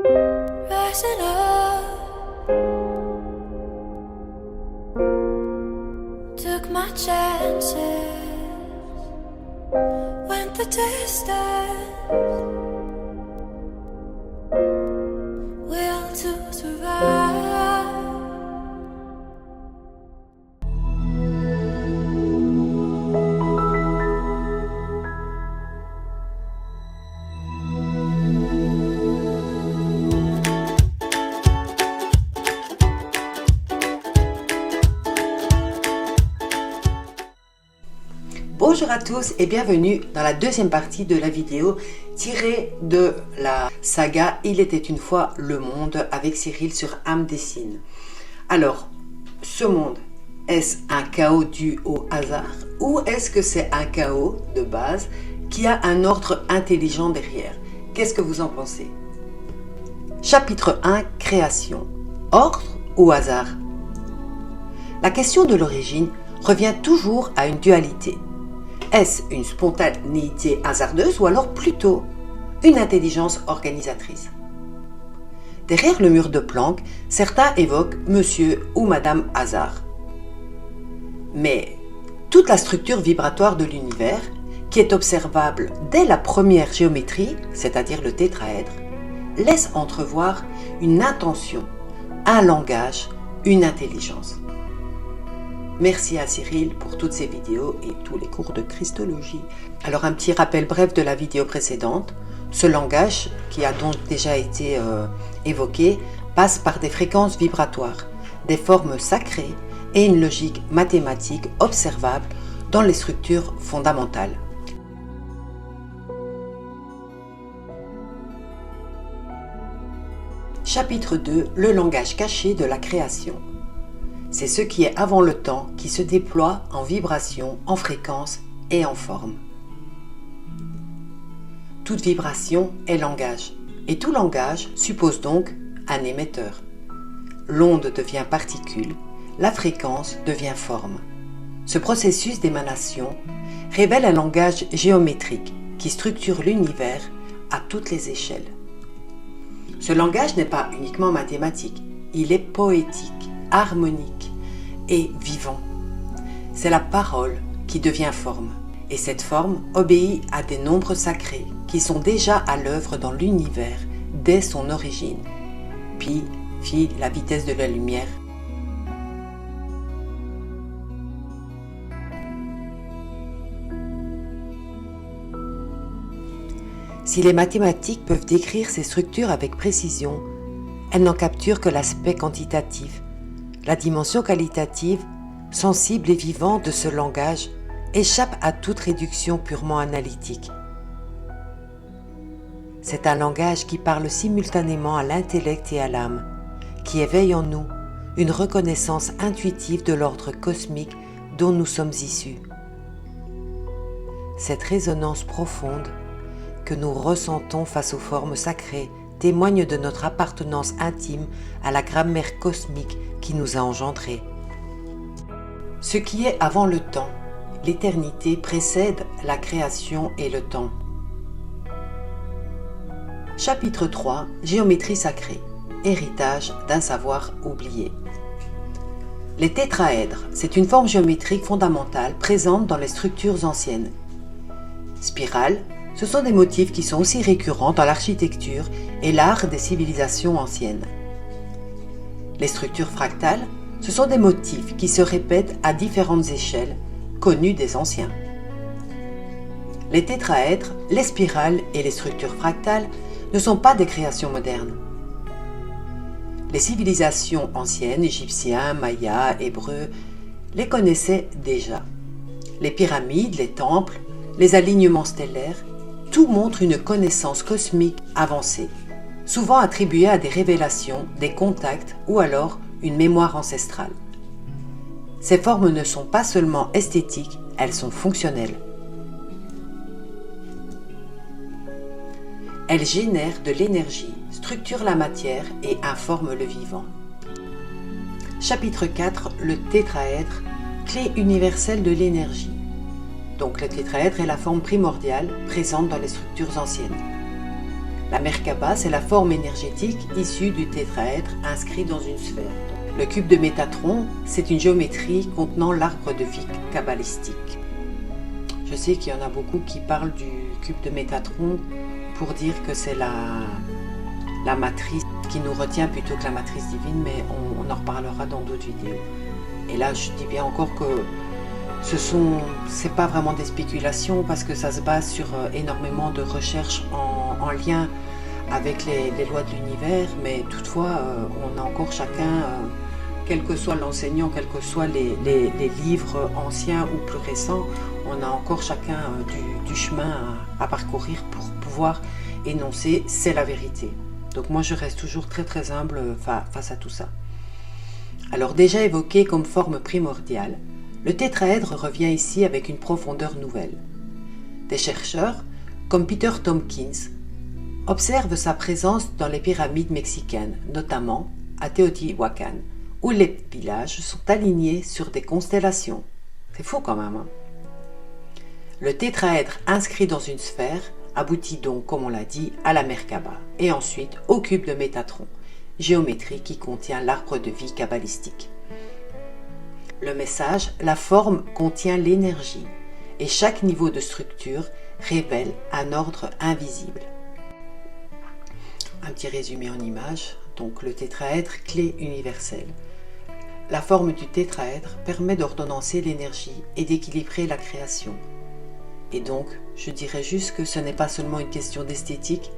Rising up, took my chances, went the distance, will to survive. Bonjour à tous et bienvenue dans la deuxième partie de la vidéo tirée de la saga Il était une fois le monde avec Cyril sur Âme Dessine. Alors, ce monde, est-ce un chaos dû au hasard ou est-ce que c'est un chaos de base qui a un ordre intelligent derrière? Qu'est-ce que vous en pensez? Chapitre 1, Création. Ordre ou hasard? La question de l'origine revient toujours à une dualité. Est-ce une spontanéité hasardeuse ou alors plutôt une intelligence organisatrice? Derrière le mur de Planck, certains évoquent Monsieur ou Madame Hasard. Mais toute la structure vibratoire de l'univers, qui est observable dès la première géométrie, c'est-à-dire le tétraèdre, laisse entrevoir une intention, un langage, une intelligence. Merci à Cyril pour toutes ces vidéos et tous les cours de Christologie. Alors un petit rappel bref de la vidéo précédente. Ce langage, qui a donc déjà été évoqué, passe par des fréquences vibratoires, des formes sacrées et une logique mathématique observable dans les structures fondamentales. Chapitre 2, le langage caché de la création. C'est ce qui est avant le temps qui se déploie en vibration, en fréquence et en forme. Toute vibration est langage, et tout langage suppose donc un émetteur. L'onde devient particule, la fréquence devient forme. Ce processus d'émanation révèle un langage géométrique qui structure l'univers à toutes les échelles. Ce langage n'est pas uniquement mathématique, il est poétique, harmonique et vivant. C'est la parole qui devient forme, et cette forme obéit à des nombres sacrés qui sont déjà à l'œuvre dans l'univers dès son origine. Pi, phi, la vitesse de la lumière. Si les mathématiques peuvent décrire ces structures avec précision, elles n'en capturent que l'aspect quantitatif. La dimension qualitative, sensible et vivante de ce langage échappe à toute réduction purement analytique. C'est un langage qui parle simultanément à l'intellect et à l'âme, qui éveille en nous une reconnaissance intuitive de l'ordre cosmique dont nous sommes issus. Cette résonance profonde que nous ressentons face aux formes sacrées témoigne de notre appartenance intime à la grammaire cosmique qui nous a engendrés. Ce qui est avant le temps, l'éternité précède la création et le temps. Chapitre 3, Géométrie sacrée, héritage d'un savoir oublié. Les tétraèdres, c'est une forme géométrique fondamentale présente dans les structures anciennes. Spirales, ce sont des motifs qui sont aussi récurrents dans l'architecture et l'art des civilisations anciennes. Les structures fractales, ce sont des motifs qui se répètent à différentes échelles, connues des anciens. Les tétraèdres, les spirales et les structures fractales ne sont pas des créations modernes. Les civilisations anciennes, égyptiens, mayas, hébreux, les connaissaient déjà. Les pyramides, les temples, les alignements stellaires, tout montre une connaissance cosmique avancée, souvent attribuée à des révélations, des contacts ou alors une mémoire ancestrale. Ces formes ne sont pas seulement esthétiques, elles sont fonctionnelles. Elles génèrent de l'énergie, structurent la matière et informent le vivant. Chapitre 4, le tétraèdre, clé universelle de l'énergie. Donc le tétraèdre est la forme primordiale présente dans les structures anciennes. La Merkaba, c'est la forme énergétique issue du tétraèdre inscrit dans une sphère. Le cube de Métatron, c'est une géométrie contenant l'arbre de vie kabbalistique. Je sais qu'il y en a beaucoup qui parlent du cube de Métatron pour dire que c'est la matrice qui nous retient plutôt que la matrice divine, mais on en reparlera dans d'autres vidéos. Et là, je dis bien encore que c'est pas vraiment des spéculations parce que ça se base sur énormément de recherches en lien avec les lois de l'univers, mais toutefois, on a encore chacun, quel que soit l'enseignant, quels que soient les livres anciens ou plus récents, on a encore chacun du chemin à parcourir pour pouvoir énoncer c'est la vérité. Donc moi, je reste toujours très très humble face à tout ça. Alors déjà évoqué comme forme primordiale, le tétraèdre revient ici avec une profondeur nouvelle. Des chercheurs, comme Peter Tompkins, observent sa présence dans les pyramides mexicaines, notamment à Teotihuacan, où les villages sont alignés sur des constellations. C'est fou quand même, hein? Le tétraèdre inscrit dans une sphère aboutit donc, comme on l'a dit, à la Merkaba, et ensuite au cube de Métatron, géométrie qui contient l'arbre de vie kabbalistique. Le message, la forme contient l'énergie, et chaque niveau de structure révèle un ordre invisible. Un petit résumé en images, donc le tétraèdre, clé universelle. La forme du tétraèdre permet d'ordonnancer l'énergie et d'équilibrer la création. Et donc, je dirais juste que ce n'est pas seulement une question d'esthétique,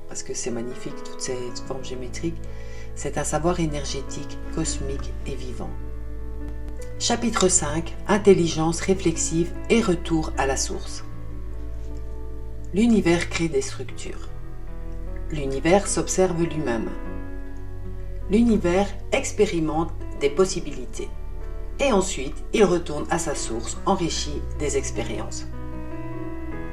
parce que c'est magnifique toutes ces formes géométriques, c'est un savoir énergétique, cosmique et vivant. Chapitre 5, intelligence réflexive et retour à la source. L'univers crée des structures. L'univers s'observe lui-même. L'univers expérimente des possibilités. Et ensuite, il retourne à sa source enrichi des expériences.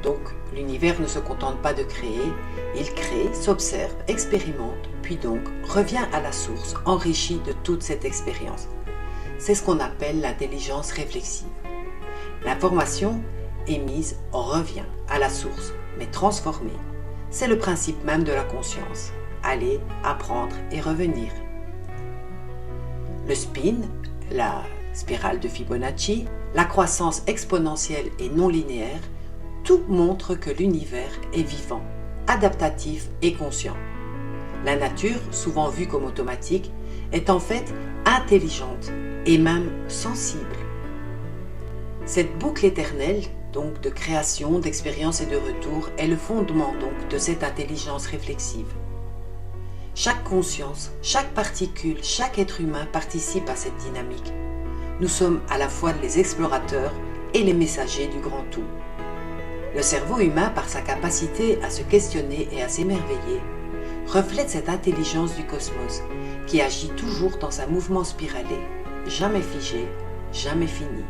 Donc, l'univers ne se contente pas de créer, il crée, s'observe, expérimente, puis donc revient à la source enrichi de toute cette expérience. C'est ce qu'on appelle l'intelligence réflexive. L'information émise revient à la source, mais transformée. C'est le principe même de la conscience. Aller, apprendre et revenir. Le spin, la spirale de Fibonacci, la croissance exponentielle et non linéaire, tout montre que l'univers est vivant, adaptatif et conscient. La nature, souvent vue comme automatique, est en fait intelligente et même sensible. Cette boucle éternelle, donc de création, d'expérience et de retour, est le fondement donc de cette intelligence réflexive. Chaque conscience, chaque particule, chaque être humain participe à cette dynamique. Nous sommes à la fois les explorateurs et les messagers du grand tout. Le cerveau humain, par sa capacité à se questionner et à s'émerveiller, reflète cette intelligence du cosmos qui agit toujours dans un mouvement spiralé, jamais figé, jamais fini.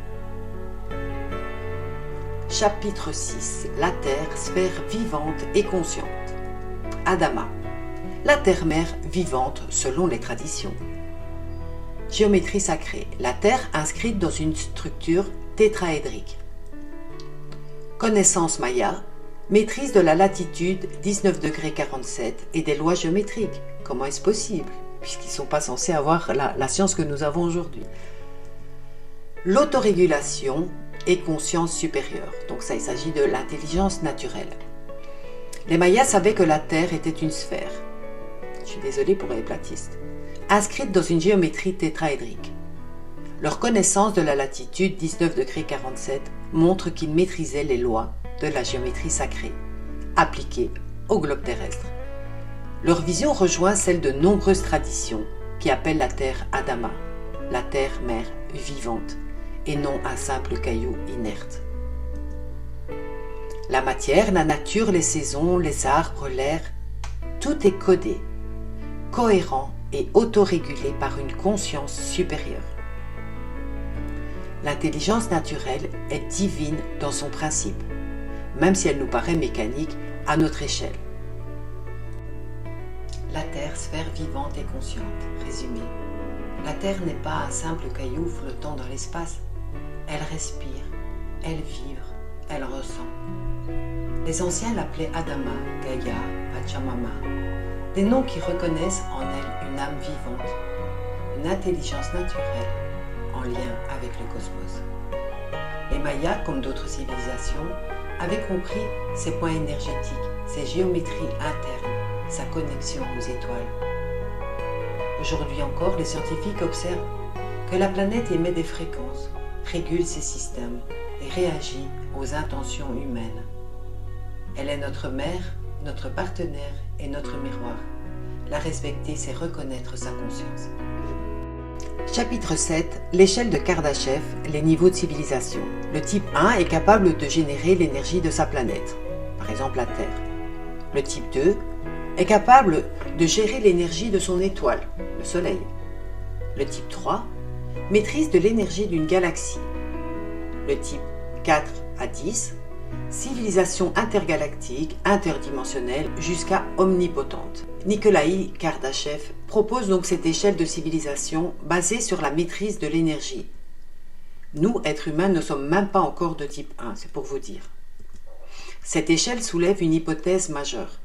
Chapitre 6. La Terre, sphère vivante et consciente. Adama. La Terre-mère vivante selon les traditions. Géométrie sacrée. La Terre inscrite dans une structure tétraédrique. Connaissance maya, maîtrise de la latitude 19°47 et des lois géométriques. Comment est-ce possible, puisqu'ils ne sont pas censés avoir la science que nous avons aujourd'hui. L'autorégulation et conscience supérieure. Donc ça, il s'agit de l'intelligence naturelle. Les Mayas savaient que la Terre était une sphère. Je suis désolée pour les platistes. Inscrite dans une géométrie tétraédrique. Leur connaissance de la latitude 19°47 montre qu'ils maîtrisaient les lois de la géométrie sacrée, appliquées au globe terrestre. Leur vision rejoint celle de nombreuses traditions qui appellent la Terre Adama, la Terre-mère vivante, et non un simple caillou inerte. La matière, la nature, les saisons, les arbres, l'air, tout est codé, cohérent et autorégulé par une conscience supérieure. L'intelligence naturelle est divine dans son principe, même si elle nous paraît mécanique à notre échelle. La Terre, sphère vivante et consciente. Résumé. La Terre n'est pas un simple caillou flottant dans l'espace. Elle respire, elle vibre, elle ressent. Les anciens l'appelaient Adama, Gaïa, Pachamama, des noms qui reconnaissent en elle une âme vivante, une intelligence naturelle en lien avec le cosmos. Les Mayas, comme d'autres civilisations, avaient compris ses points énergétiques, ses géométries internes, sa connexion aux étoiles. Aujourd'hui encore, les scientifiques observent que la planète émet des fréquences, régule ses systèmes et réagit aux intentions humaines. Elle est notre mère, notre partenaire et notre miroir. La respecter, c'est reconnaître sa conscience. Chapitre 7. L'échelle de Kardashev, les niveaux de civilisation. Le type 1 est capable de générer l'énergie de sa planète, par exemple la Terre. Le type 2 est capable de gérer l'énergie de son étoile, le Soleil. Le type 3 maîtrise de l'énergie d'une galaxie. Le type 4 à 10, civilisation intergalactique, interdimensionnelle, jusqu'à omnipotente. Nikolai Kardashev propose donc cette échelle de civilisation basée sur la maîtrise de l'énergie. Nous, êtres humains, ne sommes même pas encore de type 1, c'est pour vous dire. Cette échelle soulève une hypothèse majeure.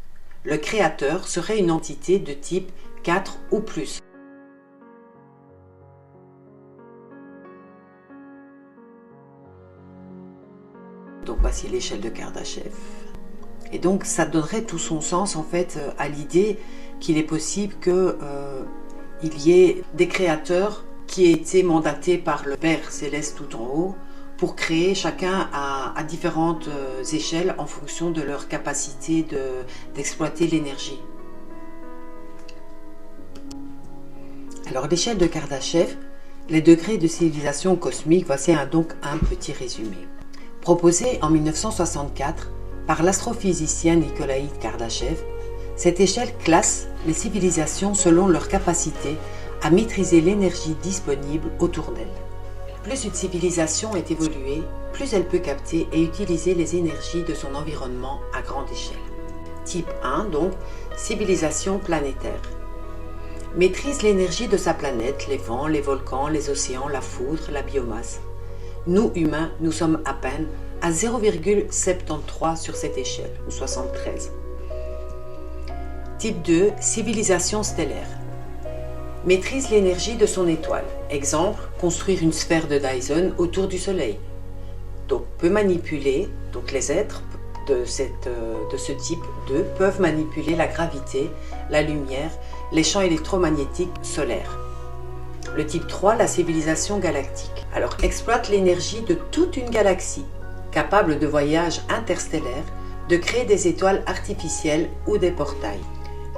Le créateur serait une entité de type 4 ou plus. Donc voici l'échelle de Kardashev. Et donc ça donnerait tout son sens en fait à l'idée qu'il est possible qu'il y ait des créateurs qui aient été mandatés par le Père Céleste tout en haut pour créer chacun à différentes échelles en fonction de leur capacité d'exploiter l'énergie. Alors l'échelle de Kardashev, les degrés de civilisation cosmique, voici donc un petit résumé. Proposé en 1964 par l'astrophysicien Nikolai Kardashev, cette échelle classe les civilisations selon leur capacité à maîtriser l'énergie disponible autour d'elle. Plus une civilisation est évoluée, plus elle peut capter et utiliser les énergies de son environnement à grande échelle. Type 1, donc, civilisation planétaire. Maîtrise l'énergie de sa planète, les vents, les volcans, les océans, la foudre, la biomasse. Nous, humains, nous sommes à peine à 0,73 sur cette échelle, ou 73. Type 2, civilisation stellaire. Maîtrise l'énergie de son étoile. Exemple, construire une sphère de Dyson autour du Soleil. Donc, peut manipuler, donc les êtres de ce type 2 peuvent manipuler la gravité, la lumière, les champs électromagnétiques solaires. Le type 3, la civilisation galactique. Alors, exploite l'énergie de toute une galaxie, capable de voyages interstellaires, de créer des étoiles artificielles ou des portails.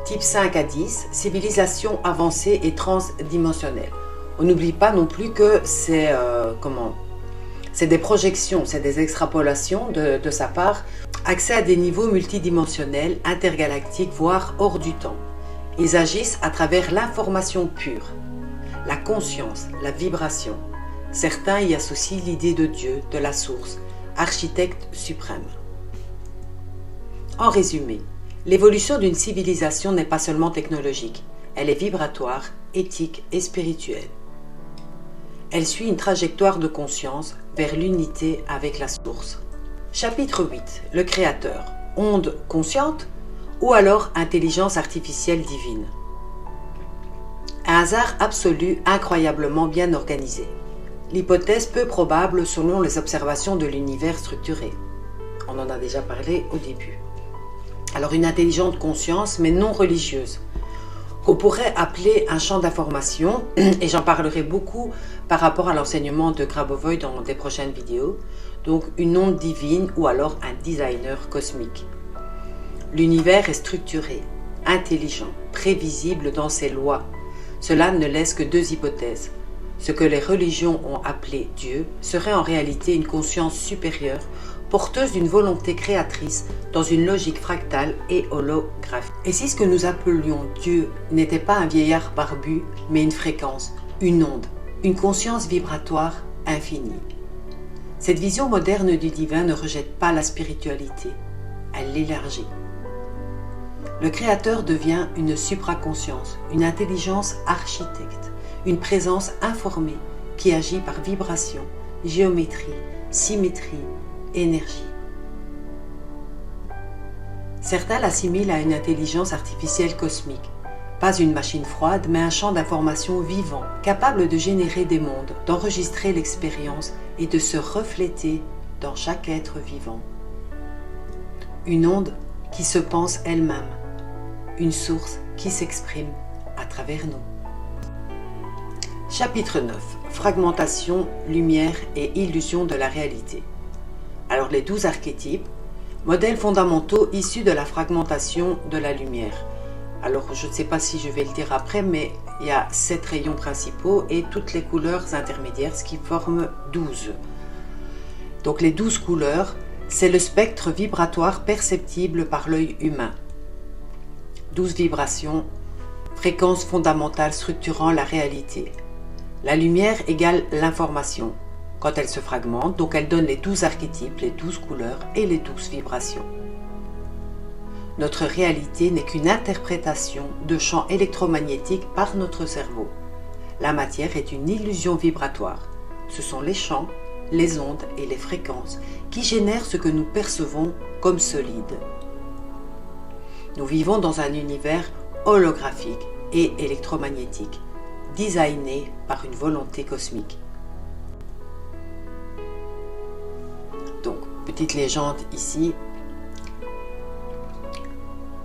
Type 5 à 10, civilisation avancée et transdimensionnelle. On n'oublie pas non plus que c'est des projections, c'est des extrapolations de sa part, accès à des niveaux multidimensionnels, intergalactiques, voire hors du temps. Ils agissent à travers l'information pure, la conscience, la vibration. Certains y associent l'idée de Dieu, de la source, architecte suprême. En résumé, l'évolution d'une civilisation n'est pas seulement technologique, elle est vibratoire, éthique et spirituelle. Elle suit une trajectoire de conscience vers l'unité avec la source. Chapitre 8. Le Créateur. Onde consciente ou alors intelligence artificielle divine. Un hasard absolu incroyablement bien organisé. L'hypothèse peu probable selon les observations de l'univers structuré. On en a déjà parlé au début. Alors une intelligente conscience mais non religieuse, qu'on pourrait appeler un champ d'information, et j'en parlerai beaucoup par rapport à l'enseignement de Grabovoi dans des prochaines vidéos, donc une onde divine ou alors un designer cosmique. L'univers est structuré, intelligent, prévisible dans ses lois. Cela ne laisse que deux hypothèses. Ce que les religions ont appelé Dieu serait en réalité une conscience supérieure, porteuse d'une volonté créatrice dans une logique fractale et holographique. Et si ce que nous appelions Dieu n'était pas un vieillard barbu, mais une fréquence, une onde, une conscience vibratoire infinie. Cette vision moderne du divin ne rejette pas la spiritualité, elle l'élargit. Le Créateur devient une supraconscience, une intelligence architecte, une présence informée qui agit par vibration, géométrie, symétrie, énergie. Certains l'assimilent à une intelligence artificielle cosmique. Pas une machine froide, mais un champ d'information vivant, capable de générer des mondes, d'enregistrer l'expérience et de se refléter dans chaque être vivant. Une onde qui se pense elle-même, une source qui s'exprime à travers nous. Chapitre 9. Fragmentation, lumière et illusion de la réalité. Alors les 12 archétypes, modèles fondamentaux issus de la fragmentation de la lumière. Alors je ne sais pas si je vais le dire après, mais il y a 7 rayons principaux et toutes les couleurs intermédiaires, ce qui forme 12. Donc les 12 couleurs, c'est le spectre vibratoire perceptible par l'œil humain. 12 vibrations, fréquences fondamentales structurant la réalité. La lumière égale l'information. Quand elle se fragmente, donc elle donne les 12 archétypes, les 12 couleurs et les 12 vibrations. Notre réalité n'est qu'une interprétation de champs électromagnétiques par notre cerveau. La matière est une illusion vibratoire. Ce sont les champs, les ondes et les fréquences qui génèrent ce que nous percevons comme solide. Nous vivons dans un univers holographique et électromagnétique, designé par une volonté cosmique. Donc, petite légende ici.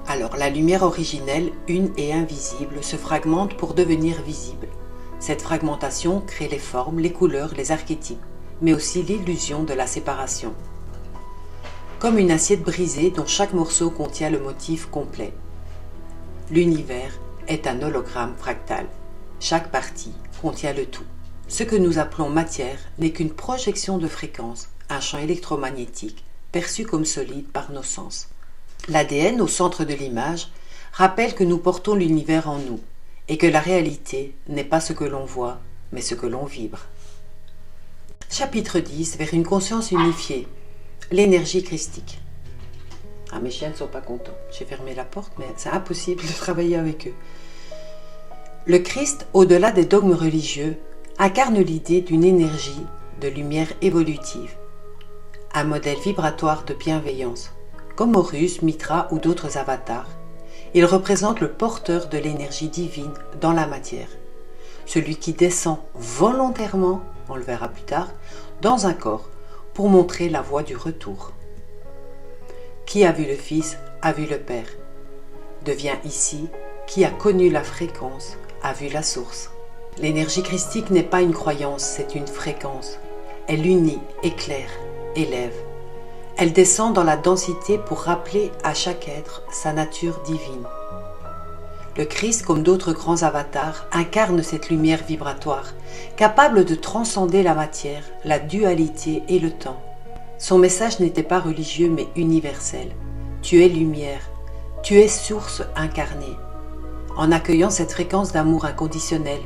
Alors, la lumière originelle, une et invisible, se fragmente pour devenir visible. Cette fragmentation crée les formes, les couleurs, les archétypes, mais aussi l'illusion de la séparation. Comme une assiette brisée dont chaque morceau contient le motif complet. L'univers est un hologramme fractal. Chaque partie contient le tout. Ce que nous appelons matière n'est qu'une projection de fréquence, un champ électromagnétique, perçu comme solide par nos sens. L'ADN au centre de l'image rappelle que nous portons l'univers en nous et que la réalité n'est pas ce que l'on voit, mais ce que l'on vibre. Chapitre 10, vers une conscience unifiée, l'énergie christique. Ah, mes chiens ne sont pas contents. J'ai fermé la porte, mais c'est impossible de travailler avec eux. Le Christ, au-delà des dogmes religieux, incarne l'idée d'une énergie de lumière évolutive, un modèle vibratoire de bienveillance. Comme Horus, Mitra ou d'autres avatars, il représente le porteur de l'énergie divine dans la matière, celui qui descend volontairement, on le verra plus tard, dans un corps pour montrer la voie du retour. Qui a vu le Fils a vu le Père, devient ici qui a connu la fréquence a vu la source. L'énergie christique n'est pas une croyance, c'est une fréquence. Elle unit, éclaire, élève. Elle descend dans la densité pour rappeler à chaque être sa nature divine. Le Christ, comme d'autres grands avatars, incarne cette lumière vibratoire, capable de transcender la matière, la dualité et le temps. Son message n'était pas religieux mais universel. Tu es lumière, tu es source incarnée. En accueillant cette fréquence d'amour inconditionnel,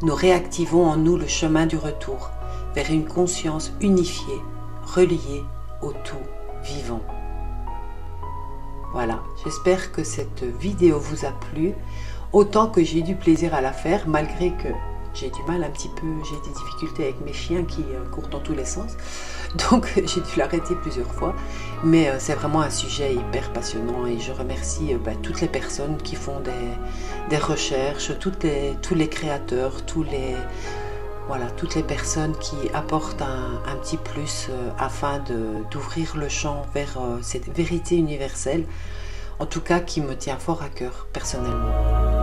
nous réactivons en nous le chemin du retour vers une conscience unifiée, reliée au tout vivant. Voilà, j'espère que cette vidéo vous a plu, autant que j'ai du plaisir à la faire, malgré que j'ai du mal un petit peu, j'ai des difficultés avec mes chiens qui courent dans tous les sens, donc j'ai dû l'arrêter plusieurs fois, mais c'est vraiment un sujet hyper passionnant et je remercie toutes les personnes qui font des recherches, tous les créateurs, toutes les personnes qui apportent un petit plus afin d'ouvrir le champ vers cette vérité universelle, en tout cas qui me tient fort à cœur personnellement.